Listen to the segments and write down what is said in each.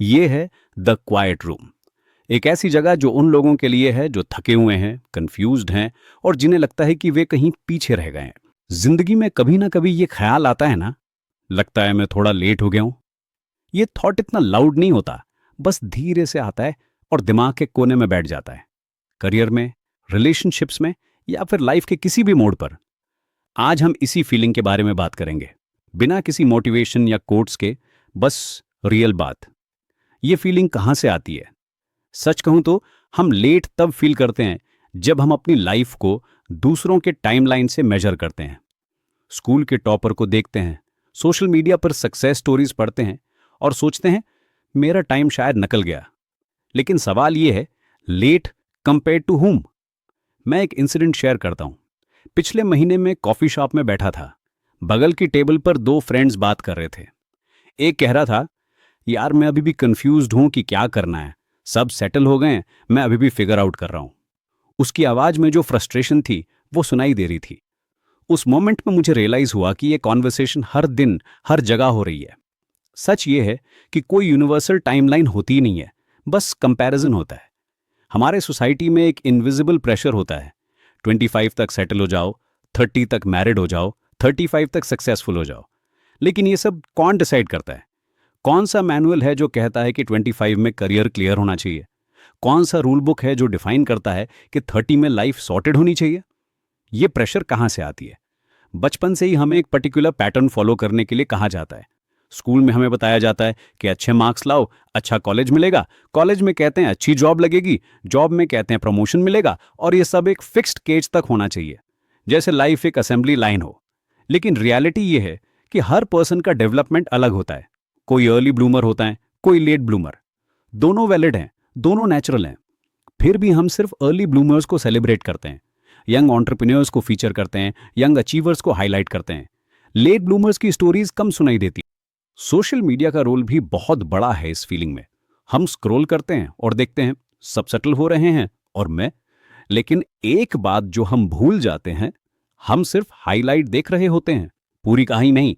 ये है the quiet room. एक ऐसी जगह जो उन लोगों के लिए है जो थके हुए हैं, कंफ्यूज्ड हैं और जिन्हें लगता है कि वे कहीं पीछे रह गए हैं। जिंदगी में कभी ना कभी ये ख्याल आता है ना, लगता है मैं थोड़ा लेट हो गया हूं। ये थॉट इतना लाउड नहीं होता, बस धीरे से आता है और दिमाग के कोने में बैठ जाता है। करियर में, रिलेशनशिप्स में या फिर लाइफ के किसी भी मोड़ पर। आज हम इसी फीलिंग के बारे में बात करेंगे, बिना किसी मोटिवेशन या कोट्स के, बस रियल बात। ये फीलिंग कहाँ से आती है? सच कहूं तो हम लेट तब फील करते हैं जब हम अपनी लाइफ को दूसरों के टाइमलाइन से मेजर करते हैं। स्कूल के टॉपर को देखते हैं, सोशल मीडिया पर सक्सेस स्टोरीज पढ़ते हैं और सोचते हैं मेरा टाइम शायद निकल गया। लेकिन सवाल यह है, लेट कंपेयर टू whom? मैं एक इंसिडेंट शेयर करता हूं। पिछले महीने में कॉफी शॉप में बैठा था। बगल की टेबल पर दो फ्रेंड्स बात कर रहे थे। एक कह रहा था, यार मैं अभी भी कंफ्यूज्ड हूं कि क्या करना है, सब सेटल हो गए हैं, मैं अभी भी फिगर आउट कर रहा हूं। उसकी आवाज में जो फ्रस्ट्रेशन थी वो सुनाई दे रही थी। उस मोमेंट में मुझे रियलाइज हुआ कि ये कॉन्वर्सेशन हर दिन हर जगह हो रही है। सच ये है कि कोई यूनिवर्सल टाइमलाइन होती ही नहीं है, बस कंपैरिजन होता है। हमारे सोसाइटी में एक इनविजिबल प्रेशर होता है, 25 तक सेटल हो जाओ, 30 तक मैरिड हो जाओ, 35 तक सक्सेसफुल हो जाओ। लेकिन ये सब कौन डिसाइड करता है? कौन सा मैनुअल है जो कहता है कि 25 में करियर क्लियर होना चाहिए? कौन सा रूल बुक है जो डिफाइन करता है कि 30 में लाइफ सॉर्टेड होनी चाहिए? ये प्रेशर कहाँ से आती है? बचपन से ही हमें एक पर्टिकुलर पैटर्न फॉलो करने के लिए कहा जाता है। स्कूल में हमें बताया जाता है कि अच्छे मार्क्स लाओ, अच्छा कॉलेज मिलेगा, कॉलेज में कहते हैं अच्छी जॉब लगेगी, जॉब में कहते हैं प्रमोशन मिलेगा, और ये सब एक फिक्स्ड केज तक होना चाहिए, जैसे लाइफ एक असेंबली लाइन हो। लेकिन रियलिटी ये है कि हर पर्सन का डेवलपमेंट अलग होता है। कोई अर्ली ब्लूमर होता है, कोई लेट ब्लूमर। दोनों वैलिड हैं, दोनों नेचुरल हैं। फिर भी हम सिर्फ अर्ली ब्लूमर्स को सेलिब्रेट करते हैं, यंग एंटरप्रेन्योर्स को फीचर करते हैं, यंग अचीवर्स को हाईलाइट करते हैं। लेट ब्लूमर्स की स्टोरीज कम सुनाई देती। सोशल मीडिया का रोल भी बहुत बड़ा है इस फीलिंग में। हम स्क्रॉल करते हैं और देखते हैं सब सेटल हो रहे हैं और मैं। लेकिन एक बात जो हम भूल जाते हैं, हम सिर्फ हाईलाइट देख रहे होते हैं, पूरी कहानी नहीं।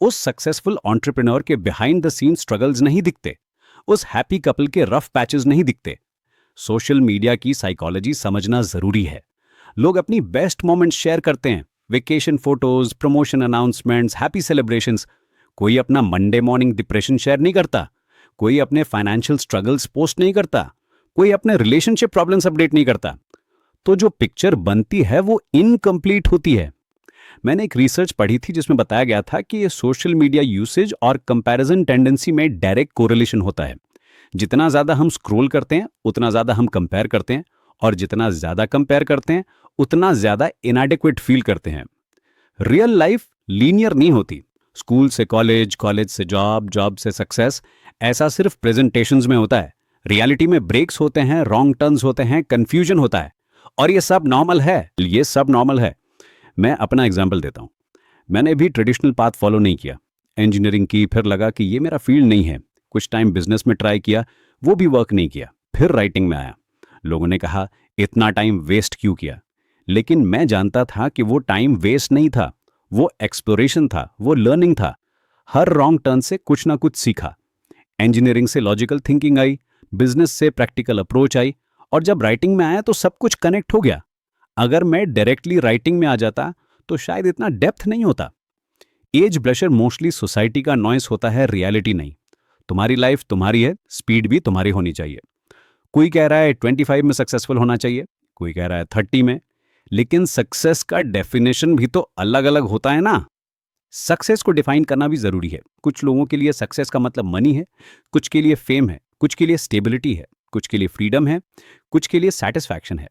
उस सक्सेसफुल एंटरप्रेन्योर के बिहाइंड द सीन स्ट्रगल्स नहीं दिखते, उस हैप्पी कपल के रफ पैचेस नहीं दिखते। सोशल मीडिया की साइकोलॉजी समझना जरूरी है। लोग अपनी बेस्ट मोमेंट्स शेयर करते हैं, vacation photos, promotion announcements, happy celebrations. कोई अपना मंडे मॉर्निंग डिप्रेशन शेयर नहीं करता, कोई अपने फाइनेंशियल स्ट्रगल्स पोस्ट नहीं करता, कोई अपने रिलेशनशिप प्रॉब्लम्स अपडेट नहीं करता। तो जो पिक्चर बनती है वो इनकम्प्लीट होती है। मैंने एक रिसर्च पढ़ी थी जिसमें बताया गया था कि ये सोशल मीडिया यूसेज और कंपैरिजन टेंडेंसी में डायरेक्ट कोरिलेशन होता है। जितना ज्यादा हम स्क्रॉल करते हैं उतना ज्यादा हम कंपेयर करते हैं, और जितना ज्यादा कंपेयर करते हैं उतना ज्यादा इनएडिक्वेट फील करते हैं। रियल लाइफ लीनियर नहीं होती। स्कूल से कॉलेज, कॉलेज से जॉब, जॉब से सक्सेस, ऐसा सिर्फ प्रेजेंटेशंस में होता है। रियलिटी में ब्रेक्स होते हैं, रॉन्ग टर्न्स होते हैं, कंफ्यूजन होता है, और ये सब नॉर्मल है। ये सब नॉर्मल है। मैं अपना एग्जाम्पल देता हूं। मैंने भी ट्रेडिशनल पाथ फॉलो नहीं किया। इंजीनियरिंग की, फिर लगा कि ये मेरा फील्ड नहीं है। कुछ टाइम बिजनेस में ट्राई किया, वो भी वर्क नहीं किया। फिर राइटिंग में आया। लोगों ने कहा इतना टाइम वेस्ट क्यों किया? लेकिन मैं जानता था कि वो टाइम वेस्ट नहीं था, वो एक्सप्लोरेशन था, वो लर्निंग था। हर रॉन्ग टर्न से कुछ ना कुछ सीखा। इंजीनियरिंग से लॉजिकल थिंकिंग आई, बिजनेस से प्रैक्टिकल अप्रोच आई, और जब राइटिंग में आया तो सब कुछ कनेक्ट हो गया। अगर मैं डायरेक्टली राइटिंग में आ जाता तो शायद इतना डेप्थ नहीं होता। एज ब्लशर मोस्टली सोसाइटी का नॉइस होता है, रियलिटी नहीं। तुम्हारी लाइफ तुम्हारी है, स्पीड भी तुम्हारी होनी चाहिए। कोई कह रहा है 25 में सक्सेसफुल होना चाहिए, कोई कह रहा है 30 में। लेकिन सक्सेस का डेफिनेशन भी तो अलग अलग होता है ना। सक्सेस को डिफाइन करना भी जरूरी है। कुछ लोगों के लिए सक्सेस का मतलब मनी है, कुछ के लिए फेम है, कुछ के लिए स्टेबिलिटी है, कुछ के लिए फ्रीडम है, कुछ के लिए सेटिस्फैक्शन है।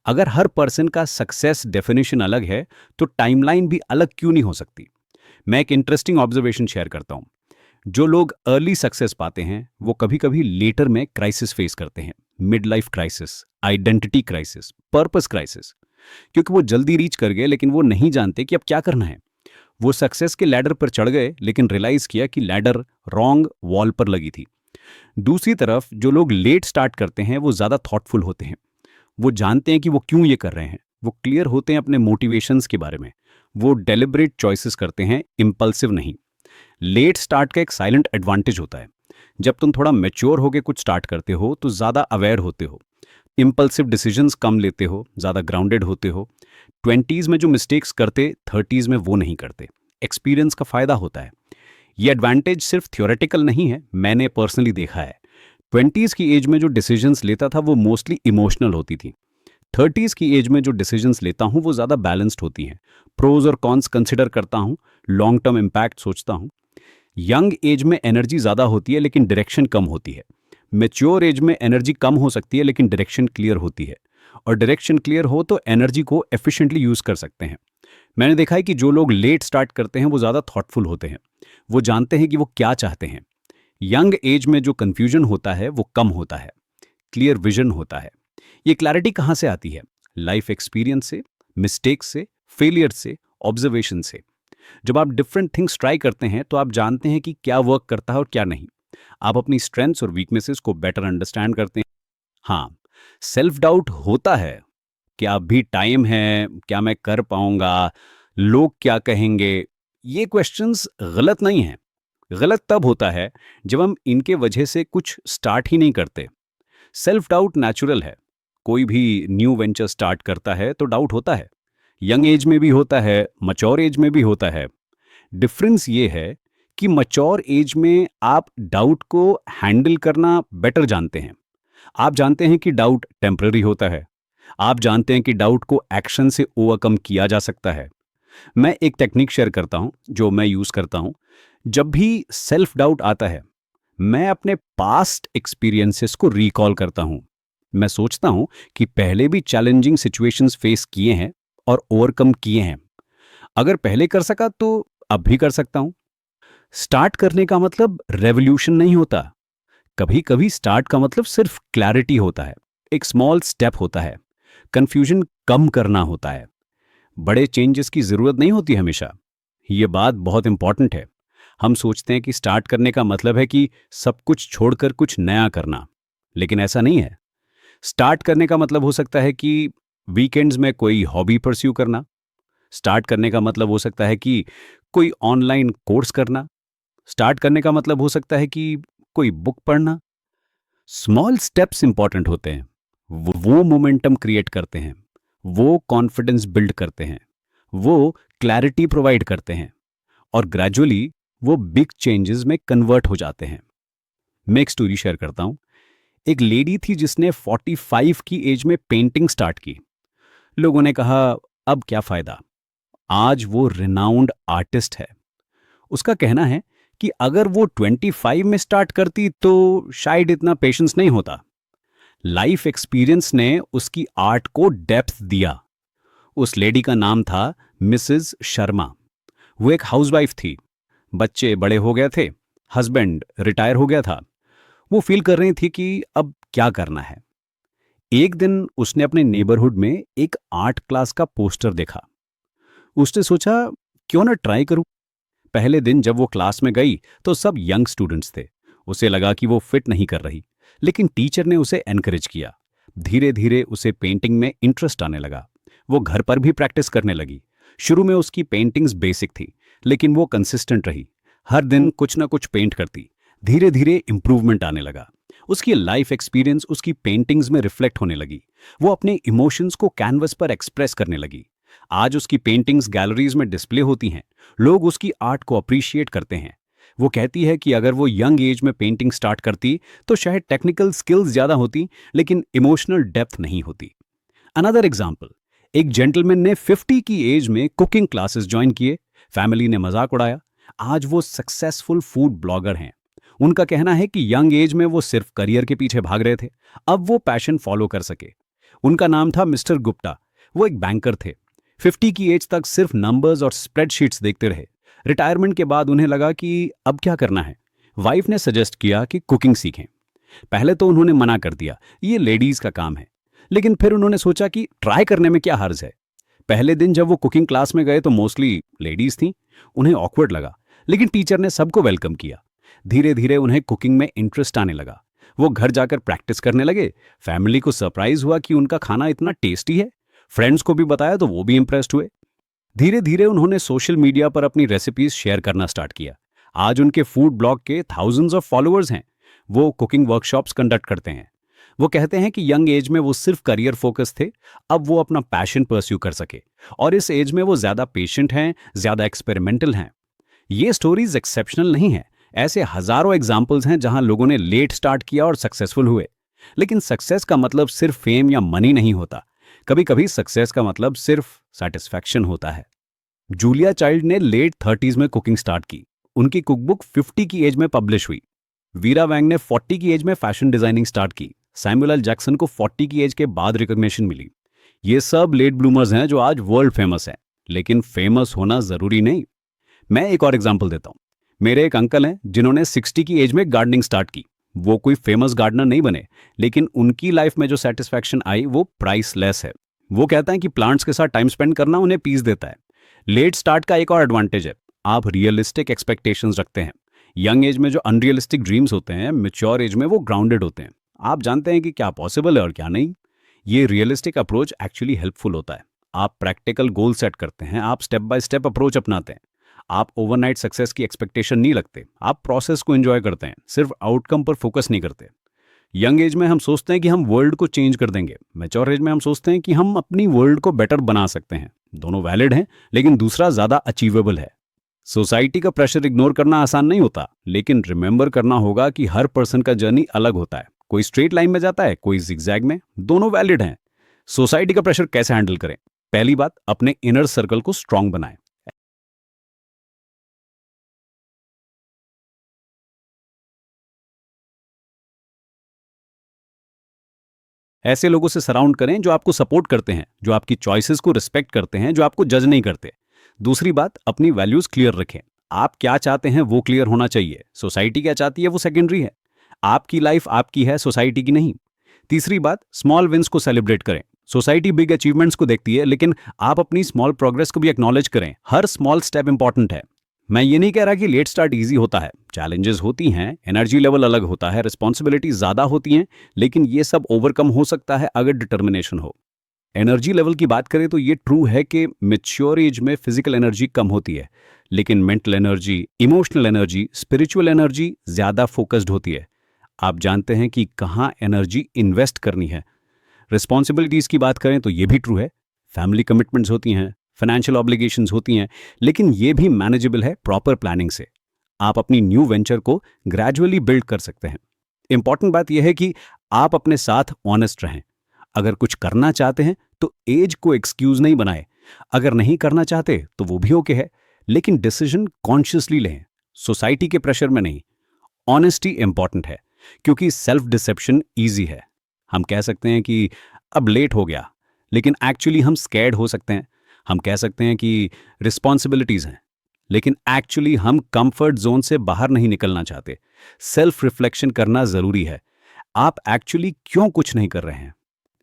अगर हर पर्सन का सक्सेस डेफिनेशन अलग है तो टाइमलाइन भी अलग क्यों नहीं हो सकती? मैं एक इंटरेस्टिंग ऑब्जर्वेशन शेयर करता हूं। जो लोग अर्ली सक्सेस पाते हैं वो कभी कभी लेटर में क्राइसिस फेस करते हैं। Mid life crisis, identity crisis, purpose crisis. क्योंकि वो जल्दी रीच कर गए लेकिन वो नहीं जानते कि अब क्या करना है। वो सक्सेस के लैडर पर चढ़ गए लेकिन रियलाइज किया कि लैडर रॉन्ग वॉल पर लगी थी। दूसरी तरफ जो लोग लेट स्टार्ट करते हैं वो ज्यादा थॉटफुल होते हैं। वो जानते हैं कि वो क्यों ये कर रहे हैं, वो क्लियर होते हैं अपने मोटिवेशंस के बारे में, वो डेलिब्रेट चॉइसेस करते हैं, इम्पल्सिव नहीं। लेट स्टार्ट का एक साइलेंट एडवांटेज होता है। जब तुम थोड़ा मैच्योर होके कुछ स्टार्ट करते हो तो ज़्यादा अवेयर होते हो, इम्पल्सिव डिसीजंस कम लेते हो, ज़्यादा ग्राउंडेड होते हो। 20s में जो मिस्टेक्स करते 30s में वो नहीं करते। एक्सपीरियंस का फ़ायदा होता है। ये एडवांटेज सिर्फ थ्योरेटिकल नहीं है, मैंने पर्सनली देखा है। 20s की एज में जो डिसीजंस लेता था वो मोस्टली इमोशनल होती थी। 30s की एज में जो डिसीजंस लेता हूँ वो ज़्यादा बैलेंस्ड होती हैं। प्रोज और कॉन्स कंसिडर करता हूँ, लॉन्ग टर्म इम्पैक्ट सोचता हूँ। यंग एज में एनर्जी ज़्यादा होती है लेकिन डायरेक्शन कम होती है। मैच्योर एज में एनर्जी कम हो सकती है लेकिन डायरेक्शन क्लियर होती है। और डायरेक्शन क्लियर हो तो एनर्जी को एफिशिएंटली यूज़ कर सकते हैं। मैंने देखा है कि जो लोग लेट स्टार्ट करते हैं वो ज़्यादा थॉटफुल होते हैं। वो जानते हैं कि वो क्या चाहते हैं। यंग एज में जो कन्फ्यूजन होता है वो कम होता है, क्लियर विजन होता है। ये क्लैरिटी कहाँ से आती है? लाइफ एक्सपीरियंस से, मिस्टेक से, फेलियर से, ऑब्जर्वेशन से। जब आप डिफरेंट थिंग्स ट्राई करते हैं तो आप जानते हैं कि क्या वर्क करता है और क्या नहीं। आप अपनी स्ट्रेंथ्स और वीकनेसेस को बेटर अंडरस्टैंड करते हैं। हाँ, सेल्फ डाउट होता है कि अभी टाइम है, क्या मैं कर पाऊंगा, लोग क्या कहेंगे। ये क्वेश्चंस गलत नहीं हैं। गलत तब होता है जब हम इनके वजह से कुछ स्टार्ट ही नहीं करते। सेल्फ डाउट नेचुरल है। कोई भी न्यू वेंचर स्टार्ट करता है तो डाउट होता है। यंग एज में भी होता है, मच्योर एज में भी होता है। डिफरेंस ये है कि मच्योर एज में आप डाउट को हैंडल करना बेटर जानते हैं। आप जानते हैं कि डाउट टेम्पररी होता है। आप जानते हैं कि डाउट को एक्शन से ओवरकम किया जा सकता है। मैं एक टेक्निक शेयर करता हूं जो मैं यूज करता हूं। जब भी सेल्फ डाउट आता है, मैं अपने पास्ट एक्सपीरियंसेस को रिकॉल करता हूं। मैं सोचता हूं कि पहले भी चैलेंजिंग सिचुएशंस फेस किए हैं और ओवरकम किए हैं। अगर पहले कर सका तो अब भी कर सकता हूं। स्टार्ट करने का मतलब रेवोल्यूशन नहीं होता। कभी कभी स्टार्ट का मतलब सिर्फ क्लैरिटी होता है, एक स्मॉल स्टेप होता है, कंफ्यूजन कम करना होता है। बड़े चेंजेस की जरूरत नहीं होती हमेशा। ये बात बहुत इंपॉर्टेंट है। हम सोचते हैं कि स्टार्ट करने का मतलब है कि सब कुछ छोड़कर कुछ नया करना, लेकिन ऐसा नहीं है। स्टार्ट करने का मतलब हो सकता है कि वीकेंड्स में कोई हॉबी परस्यू करना। स्टार्ट करने का मतलब हो सकता है कि कोई ऑनलाइन कोर्स करना। स्टार्ट करने का मतलब हो सकता है कि कोई बुक पढ़ना। स्मॉल स्टेप्स इंपॉर्टेंट होते हैं। वो मोमेंटम क्रिएट करते हैं, वो कॉन्फिडेंस बिल्ड करते हैं, वो क्लैरिटी प्रोवाइड करते हैं और ग्रेजुअली वो बिग चेंजेस में कन्वर्ट हो जाते हैं। मैं एक स्टोरी शेयर करता हूं। एक लेडी थी जिसने 45 की एज में पेंटिंग स्टार्ट की। लोगों ने कहा, अब क्या फायदा। आज वो रिनाउंड आर्टिस्ट है। उसका कहना है कि अगर वो 25 में स्टार्ट करती तो शायद इतना पेशेंस नहीं होता। लाइफ एक्सपीरियंस ने उसकी आर्ट को डेप्थ दिया। उस लेडी का नाम था मिसेस शर्मा। वो एक हाउसवाइफ थी। बच्चे बड़े हो गए थे, हस्बैंड रिटायर हो गया था। वो फील कर रही थी कि अब क्या करना है। एक दिन उसने अपने नेबरहुड में एक आर्ट क्लास का पोस्टर देखा। उसने सोचा, क्यों ना ट्राई करूं। पहले दिन जब वो क्लास में गई तो सब यंग स्टूडेंट्स थे। उसे लगा कि वो फिट नहीं कर रही, लेकिन टीचर ने उसे एनकरेज किया। धीरे धीरे उसे पेंटिंग में इंटरेस्ट आने लगा। वो घर पर भी प्रैक्टिस करने लगी। शुरू में उसकी पेंटिंग्स बेसिक थी, लेकिन वो कंसिस्टेंट रही। हर दिन कुछ ना कुछ पेंट करती। धीरे धीरे इंप्रूवमेंट आने लगा। उसकी लाइफ एक्सपीरियंस उसकी पेंटिंग्स में रिफ्लेक्ट होने लगी। वो अपने इमोशंस को कैनवस पर एक्सप्रेस करने लगी। आज उसकी पेंटिंग्स गैलरीज में डिस्प्ले होती हैं। लोग उसकी आर्ट को अप्रिशिएट करते हैं। वो कहती है कि अगर वो यंग एज में पेंटिंग स्टार्ट करती तो शायद टेक्निकल स्किल्स ज्यादा होती, लेकिन इमोशनल डेप्थ नहीं होती। अनदर एग्जाम्पल, एक जेंटलमैन ने 50 की एज में कुकिंग क्लासेस ज्वाइन किए। फैमिली ने मजाक उड़ाया। आज वो सक्सेसफुल फूड ब्लॉगर हैं। उनका कहना है कि यंग एज में वो सिर्फ करियर के पीछे भाग रहे थे, अब वो पैशन फॉलो कर सके। उनका नाम था मिस्टर गुप्ता। वो एक बैंकर थे। 50 की एज तक सिर्फ नंबर्स और स्प्रेडशीट्स देखते रहे। रिटायरमेंट के बाद उन्हें लगा कि अब क्या करना है। वाइफ ने सजेस्ट किया कि कुकिंग सीखें। पहले तो उन्होंने मना कर दिया, ये लेडीज का काम है। लेकिन फिर उन्होंने सोचा कि ट्राई करने में क्या हर्ज है। पहले दिन जब वो कुकिंग क्लास में गए तो मोस्टली लेडीज थीं। उन्हें ऑकवर्ड लगा, लेकिन टीचर ने सबको वेलकम किया। धीरे धीरे उन्हें कुकिंग में इंटरेस्ट आने लगा। वो घर जाकर प्रैक्टिस करने लगे। फैमिली को सरप्राइज हुआ कि उनका खाना इतना टेस्टी है। फ्रेंड्स को भी बताया तो वो भी इंप्रेस्ड हुए। धीरे धीरे उन्होंने सोशल मीडिया पर अपनी रेसिपीज शेयर करना स्टार्ट किया। आज उनके फूड ब्लॉग के थाउजेंड्स ऑफ फॉलोअर्स हैं। वो कुकिंग वर्कशॉप्स कंडक्ट करते हैं। वो कहते हैं कि यंग एज में वो सिर्फ करियर फोकस थे, अब वो अपना पैशन परस्यू कर सके। और इस एज में वो ज़्यादा पेशेंट हैं, ज़्यादा एक्सपेरिमेंटल हैं। ये स्टोरीज एक्सेप्शनल नहीं है। ऐसे हजारों एग्जाम्पल्स हैं जहां लोगों ने लेट स्टार्ट किया और सक्सेसफुल हुए। लेकिन सक्सेस का मतलब सिर्फ फेम या मनी नहीं होता। कभी कभी सक्सेस का मतलब सिर्फ सेटिस्फैक्शन होता है। जूलिया चाइल्ड ने लेट 30s में कुकिंग स्टार्ट की। उनकी कुकबुक 50 की एज में पब्लिश हुई। वीरा वैंग ने 40 की एज में फैशन डिजाइनिंग स्टार्ट की। सैमुअल एल जैक्सन को 40 की एज के बाद रिकॉग्निशन मिली। ये सब लेट ब्लूमर्स हैं जो आज वर्ल्ड फेमस हैं। लेकिन फेमस होना जरूरी नहीं। मैं एक और एग्जांपल देता हूं। मेरे एक अंकल हैं जिन्होंने 60 की एज में गार्डनिंग स्टार्ट की। वो कोई फेमस गार्डनर नहीं बने, लेकिन उनकी लाइफ में जो सेटिस्फैक्शन आई वो प्राइसलेस है। वो कहता है कि प्लांट्स के साथ टाइम स्पेंड करना उन्हें पीस देता है। लेट स्टार्ट का एक और एडवांटेज है, आप रियलिस्टिक एक्सपेक्टेशंस रखते हैं। यंग एज में जो अनरियलिस्टिक ड्रीम्स होते हैं, मैच्योर एज में वो ग्राउंडेड होते हैं। आप जानते हैं कि क्या पॉसिबल है और क्या नहीं। ये रियलिस्टिक अप्रोच एक्चुअली हेल्पफुल होता है। आप प्रैक्टिकल गोल सेट करते हैं, आप स्टेप बाय स्टेप अप्रोच अपनाते हैं। आप ओवरनाइट सक्सेस की एक्सपेक्टेशन नहीं रखते, आप प्रोसेस को एंजॉय करते हैं, सिर्फ आउटकम पर फोकस नहीं करते। यंग एज में हम सोचते हैं कि हम वर्ल्ड को चेंज कर देंगे, मैच्योर एज में हम सोचते हैं कि हम अपनी वर्ल्ड को बेटर बना सकते हैं। दोनों वैलिड हैं, लेकिन दूसरा ज्यादा अचीवेबल है। सोसाइटी का प्रेशर इग्नोर करना आसान नहीं होता, लेकिन रिमेंबर करना होगा कि हर पर्सन का जर्नी अलग होता है। कोई स्ट्रेट लाइन में जाता है, कोई जिगजैग में, दोनों वैलिड हैं। सोसाइटी का प्रेशर कैसे हैंडल करें? पहली बात, अपने इनर सर्कल को स्ट्रांग बनाएं। ऐसे लोगों से सराउंड करें जो आपको सपोर्ट करते हैं, जो आपकी चॉइसेस को रिस्पेक्ट करते हैं, जो आपको जज नहीं करते। दूसरी बात, अपनी वैल्यूज क्लियर रखें। आप क्या चाहते हैं वो क्लियर होना चाहिए। सोसाइटी क्या चाहती है वो सेकेंडरी है। आपकी लाइफ आपकी है, सोसाइटी की नहीं। तीसरी बात, स्मॉल विंस को सेलिब्रेट करें। सोसाइटी बिग अचीवमेंट्स को देखती है, लेकिन आप अपनी स्मॉल प्रोग्रेस को भी एक्नॉलेज करें। हर स्मॉल स्टेप इंपॉर्टेंट है। मैं ये नहीं कह रहा कि लेट स्टार्ट इजी होता है। चैलेंजेस होती हैं, एनर्जी लेवल अलग होता है, रिस्पॉन्सिबिलिटी ज़्यादा होती हैं, लेकिन ये सब ओवरकम हो सकता है अगर डिटर्मिनेशन हो। एनर्जी लेवल की बात करें तो ये ट्रू है कि मैच्योर एज में फिजिकल एनर्जी कम होती है, लेकिन mental energy, emotional energy, spiritual energy ज़्यादा फोकस्ड होती है। आप जानते हैं कि कहाँ एनर्जी इन्वेस्ट करनी है। रिस्पॉन्सिबिलिटीज़ की बात करें तो ये भी ट्रू है। फैमिली कमिटमेंट्स होती हैं, फाइनेंशियल ऑब्लिगेशंस होती हैं, लेकिन ये भी मैनेजेबल है प्रॉपर प्लानिंग से। आप अपनी न्यू वेंचर को ग्रेजुअली बिल्ड कर सकते हैं। इंपॉर्टेंट बात यह है कि आप अपने साथ ऑनेस्ट रहें। अगर कुछ करना चाहते हैं तो एज को एक्सक्यूज नहीं बनाए। अगर नहीं करना चाहते तो वो भी ओके है, लेकिन डिसीजन कॉन्शियसली लें, सोसाइटी के प्रेशर में नहीं। ऑनेस्टी इंपॉर्टेंट है, क्योंकि सेल्फ डिसेप्शन ईजी है। हम कह सकते हैं कि अब लेट हो गया, लेकिन एक्चुअली हम स्कैर्ड हो सकते हैं। हम कह सकते हैं कि रिस्पॉन्सिबिलिटीज हैं, लेकिन एक्चुअली हम कंफर्ट जोन से बाहर नहीं निकलना चाहते। सेल्फ रिफ्लेक्शन करना जरूरी है। आप एक्चुअली क्यों कुछ नहीं कर रहे हैं?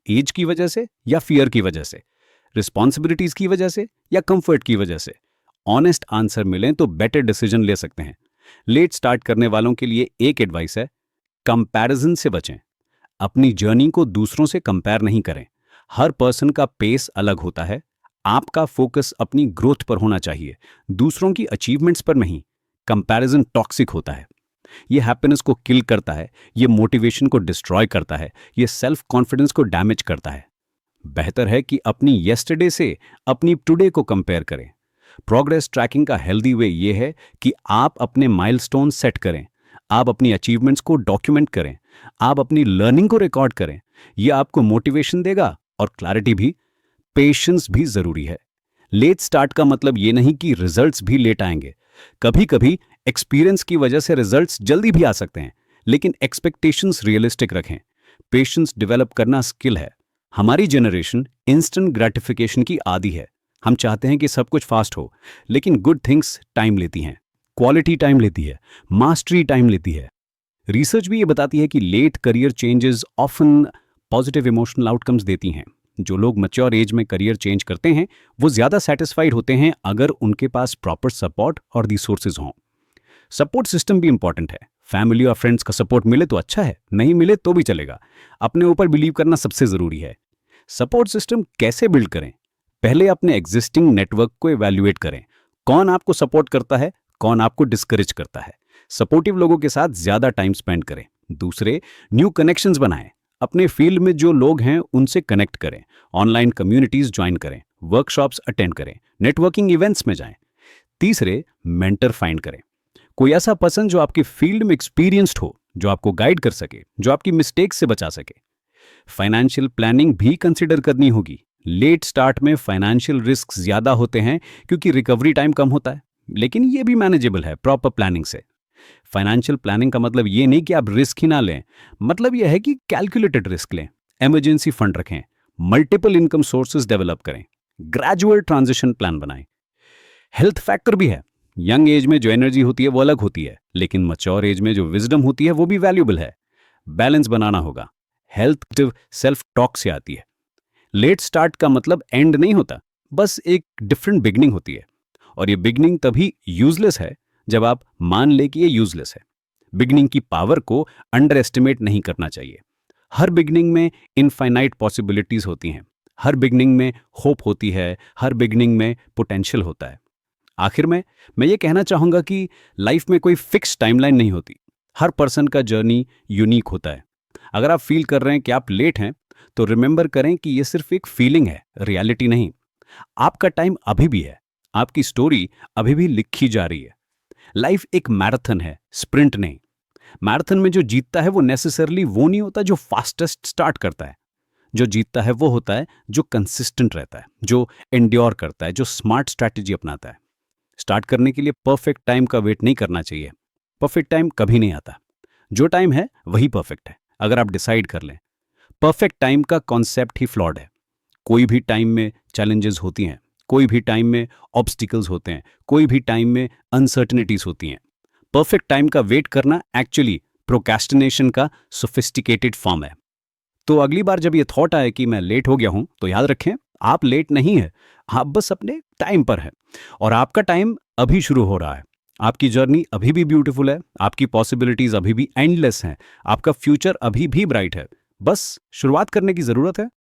एज की वजह से या फियर की वजह से? रिस्पॉन्सिबिलिटीज की वजह से या कंफर्ट की वजह से? ऑनेस्ट आंसर मिलें तो बेटर डिसीजन ले सकते हैं। लेट स्टार्ट करने वालों के लिए एक एडवाइस है, कंपैरिजन से बचें। अपनी जर्नी को दूसरों से कंपेयर नहीं करें। हर पर्सन का पेस अलग होता है। आपका फोकस अपनी ग्रोथ पर होना चाहिए, दूसरों की अचीवमेंट्स पर नहीं। कंपैरिजन टॉक्सिक होता है। ये हैप्पीनेस को किल करता है, ये मोटिवेशन को डिस्ट्रॉय करता है, ये सेल्फ कॉन्फिडेंस को डैमेज करता है। बेहतर है कि अपनी येस्टरडे से अपनी टुडे को कंपेयर करें। प्रोग्रेस ट्रैकिंग का हेल्दी वे ये है कि आप अपने माइलस्टोन सेट करें, आप अपनी अचीवमेंट्स को डॉक्यूमेंट करें, आप अपनी लर्निंग को रिकॉर्ड करें। यह आपको मोटिवेशन देगा और क्लैरिटी भी। पेशेंस भी जरूरी है। लेट स्टार्ट का मतलब ये नहीं कि रिजल्ट्स भी लेट आएंगे। कभी कभी एक्सपीरियंस की वजह से रिजल्ट्स जल्दी भी आ सकते हैं, लेकिन एक्सपेक्टेशंस रियलिस्टिक रखें। पेशेंस डेवलप करना स्किल है। हमारी जनरेशन इंस्टेंट ग्रेटिफिकेशन की आदी है। हम चाहते हैं कि सब कुछ फास्ट हो, लेकिन गुड थिंग्स टाइम लेती हैं। क्वालिटी टाइम लेती है, मास्टरी टाइम लेती है। रिसर्च भी ये बताती है कि late career changes often positive emotional outcomes देती हैं। जो लोग मैच्योर एज में करियर चेंज करते हैं वो ज़्यादा सेटिस्फाइड होते हैं अगर उनके पास प्रॉपर सपोर्ट और रिसोर्सेज हों। सपोर्ट सिस्टम भी इंपॉर्टेंट है। फैमिली और फ्रेंड्स का सपोर्ट मिले तो अच्छा है, नहीं मिले तो भी चलेगा। अपने ऊपर बिलीव करना सबसे ज़रूरी है। सपोर्ट सिस्टम कैसे बिल्ड करें? पहले अपने एग्जिस्टिंग नेटवर्क को इवैल्यूएट करें। कौन आपको सपोर्ट करता है, कौन आपको डिस्करेज करता है। सपोर्टिव लोगों के साथ ज्यादा टाइम स्पेंड करें। दूसरे, न्यू कनेक्शंस बनाएं। अपने फील्ड में जो लोग हैं उनसे कनेक्ट करें। ऑनलाइन कम्युनिटीज ज्वाइन करें, वर्कशॉप्स अटेंड करें, नेटवर्किंग इवेंट्स में जाएं। तीसरे, मेंटर फाइंड करें। कोई ऐसा पर्सन जो आपकी फील्ड में एक्सपीरियंस्ड हो, जो आपको गाइड कर सके, जो आपकी मिस्टेक्स से बचा सके। फाइनेंशियल प्लानिंग भी कंसिडर करनी होगी। लेट स्टार्ट में फाइनेंशियल रिस्क ज्यादा होते हैं क्योंकि रिकवरी टाइम कम होता है, लेकिन ये भी मैनेजेबल है प्रॉपर प्लानिंग से। फाइनेंशियल प्लानिंग का मतलब ये नहीं कि आप रिस्क ही ना लें, मतलब यह है कि कैलकुलेटेड रिस्क लें, इमरजेंसी फंड रखें, मल्टीपल इनकम सोर्सेज डेवलप करें, ग्रेजुअल ट्रांजिशन प्लान बनाएं। हेल्थ फैक्टर भी है। यंग एज में जो एनर्जी होती है वो अलग होती है, लेकिन मैच्योर एज में जो विजडम होती है वो भी वैल्यूएबल है। बैलेंस बनाना होगा। हेल्थ सेल्फ टॉक से आती है। लेट स्टार्ट का मतलब एंड नहीं होता, बस एक डिफरेंट बिगनिंग होती है। और ये बिगनिंग तभी यूजलेस है जब आप मान ले कि ये यूजलेस है। बिगनिंग की पावर को अंडर एस्टिमेट नहीं करना चाहिए। हर बिगनिंग में इनफाइनाइट पॉसिबिलिटीज होती हैं। हर बिगनिंग में होप होती है। हर बिगनिंग में पोटेंशियल होता है। आखिर में मैं ये कहना चाहूंगा कि लाइफ में कोई फिक्स टाइमलाइन नहीं होती। हर पर्सन का जर्नी यूनिक होता है। अगर आप फील कर रहे हैं कि आप लेट हैं, तो रिमेंबर करें कि ये सिर्फ एक फीलिंग है, रियलिटी नहीं। आपका टाइम अभी भी है। आपकी स्टोरी अभी भी लिखी जा रही है। लाइफ एक मैराथन है, स्प्रिंट नहीं। मैराथन में जो जीतता है वो नेसेसरली वो नहीं होता जो फास्टेस्ट स्टार्ट करता है। जो जीतता है वो होता है जो कंसिस्टेंट रहता है, जो एंड्योर करता है, जो स्मार्ट स्ट्रैटेजी अपनाता है। स्टार्ट करने के लिए परफेक्ट टाइम का वेट नहीं करना चाहिए। परफेक्ट टाइम कभी नहीं आता। जो टाइम है वही परफेक्ट है, अगर आप डिसाइड कर लें। परफेक्ट टाइम का कॉन्सेप्ट ही फ्लॉड है। कोई भी टाइम में चैलेंजेस होती हैं, कोई भी टाइम में ऑब्स्टिकल्स होते हैं, कोई भी टाइम में अनसर्टनिटीज होती हैं। परफेक्ट टाइम का वेट करना एक्चुअली प्रोक्रेस्टिनेशन का सोफिस्टिकेटेड फॉर्म है। तो अगली बार जब ये थॉट आए कि मैं लेट हो गया हूं, तो याद रखें, आप लेट नहीं है, आप बस अपने टाइम पर है। और आपका टाइम अभी शुरू हो रहा है। आपकी जर्नी अभी भी ब्यूटीफुल है। आपकी पॉसिबिलिटीज अभी भी एंडलेस हैं। आपका फ्यूचर अभी भी ब्राइट है। बस शुरुआत करने की जरूरत है।